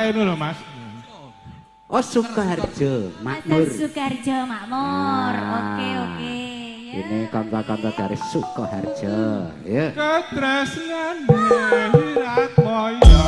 ini loh Mas. Oh Sukoharjo, Makmur. Sukoharjo Makmur. Oke. Ini kanca-kanca dari Sukoharjo. Ya. Ketresnan hirat moyo.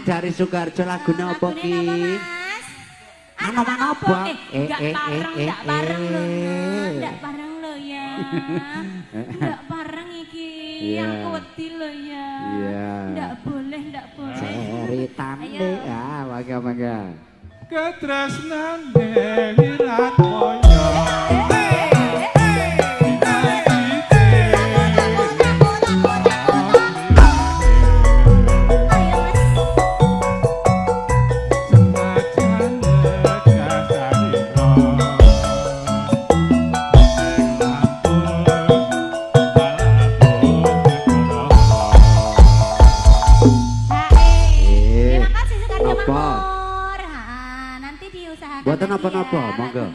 Dari Sukoharjo lagune apa ki? Mana apa? Enggak pareng lho ya. Enggak pareng iki. Aku wedi lho ya. Enggak boleh. Ceritane ya, mangga. Ketresnan hirat moyo. Buatan apa-apa, monggo.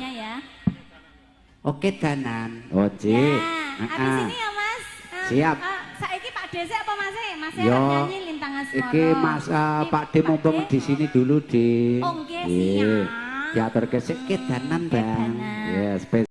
Oke danan. Oji. Habis ini ya Mas. Siap. Saiki Pak Dese apa Mas? Mas Yo, nyanyi Lintang Asmara. Iki Mas Pak D mumpung di sini dulu di. Oh nggih siap. Diatur kesik danan, Bang. Danan. Ya,